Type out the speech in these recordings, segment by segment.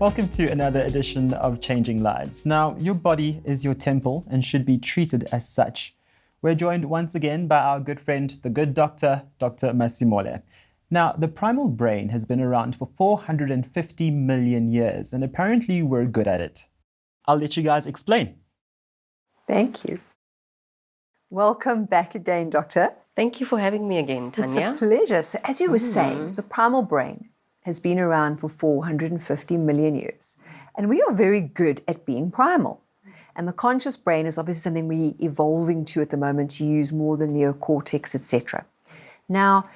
Welcome to another edition of Changing Lives. Now, your body is your temple and should be treated as such. We're joined once again by our good friend, the good doctor, Dr. Masemola. Now, the primal brain has been around for 450 million years, and apparently we're good at it. I'll let you guys explain. Thank you. Welcome back again, Doctor. Thank you for having me again, Tanya. It's a pleasure. So as you were saying, the primal brain has been around for 450 million years. And we are very good at being primal. And the conscious brain is obviously something we're evolving to at the moment to use more the neocortex, etc. Now,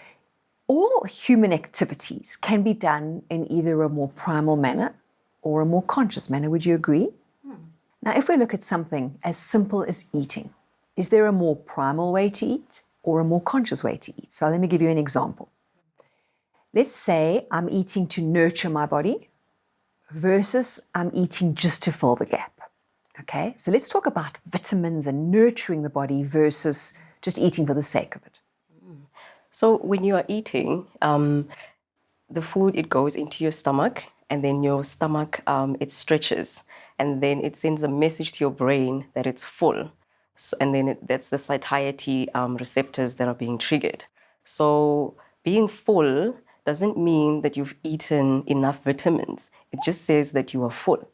all human activities can be done in either a more primal manner or a more conscious manner. Would you agree? Now, if we look at something as simple as eating, is there a more primal way to eat or a more conscious way to eat? So let me give you an example. Let's say I'm eating to nurture my body versus I'm eating just to fill the gap. Okay, so let's talk about vitamins and nurturing the body versus just eating for the sake of it. So when you are eating, the food, it goes into your stomach, and then your stomach, it stretches, and then it sends a message to your brain that it's full. So, and then that's the satiety receptors that are being triggered. So being full doesn't mean that you've eaten enough vitamins. It just says that you are full.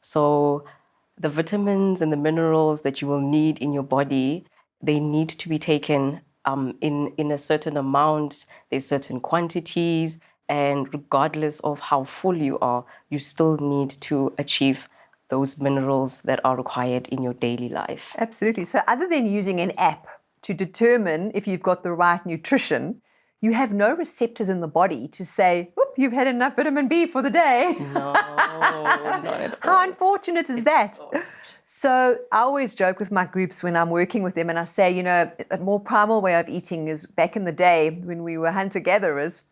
So the vitamins and the minerals that you will need in your body, they need to be taken in a certain amount. There's certain quantities, and regardless of how full you are, you still need to achieve those minerals that are required in your daily life. Absolutely. So other than using an app to determine if you've got the right nutrition, you have no receptors in the body to say, "Oop, you've had enough vitamin B for the day." No, not at all. How unfortunate is that? So I always joke with my groups when I'm working with them, and I say, you know, a more primal way of eating is back in the day when we were hunter-gatherers.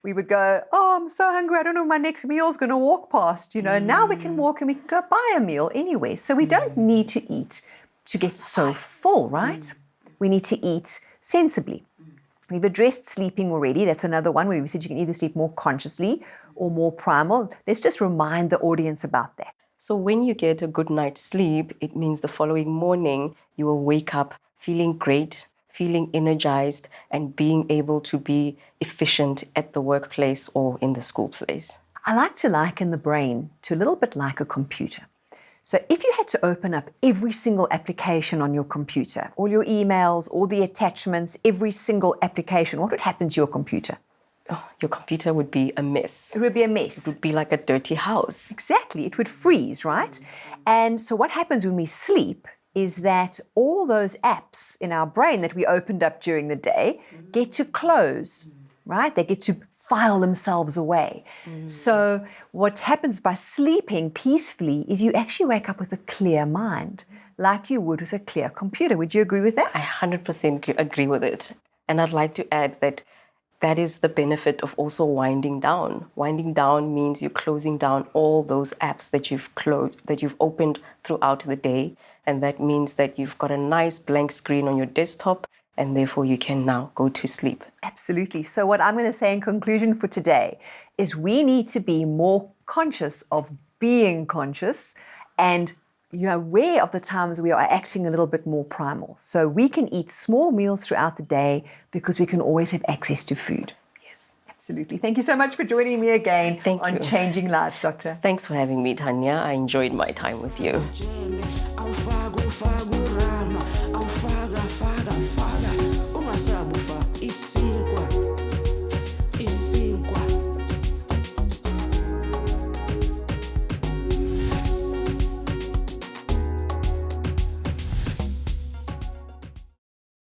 We would go, "Oh, I'm so hungry, I don't know when my next meal's going to walk past." You know, now we can walk and we can go buy a meal anyway. So we don't need to eat to get so full, right? We need to eat sensibly. We've addressed sleeping already. That's another one where we said you can either sleep more consciously or more primal. Let's just remind the audience about that. So when you get a good night's sleep, it means the following morning you will wake up feeling great, feeling energized, and being able to be efficient at the workplace or in the school place. I like to liken the brain to a little bit like a computer. So if you had to open up every single application on your computer, all your emails, all the attachments, every single application, what would happen to your computer? Oh, your computer would be a mess. It would be a mess. It would be like a dirty house. Exactly. It would freeze, right? And so what happens when we sleep is that all those apps in our brain that we opened up during the day get to close, right? They get to file themselves away. So what happens by sleeping peacefully is you actually wake up with a clear mind, like you would with a clear computer. Would you agree with that? I 100% agree with it. And I'd like to add that that is the benefit of also winding down. Winding down means you're closing down all those apps that you've closed, that you've opened throughout the day. And that means that you've got a nice blank screen on your desktop, and therefore you can now go to sleep. Absolutely. So what I'm going to say in conclusion for today is we need to be more conscious of being conscious, and you're aware of the times we are acting a little bit more primal. So we can eat small meals throughout the day because we can always have access to food. Yes. Absolutely. Thank you so much for joining me again on Changing Lives, Doctor. Thanks for having me, Tanya. I enjoyed my time with you. Uma sabufa e 5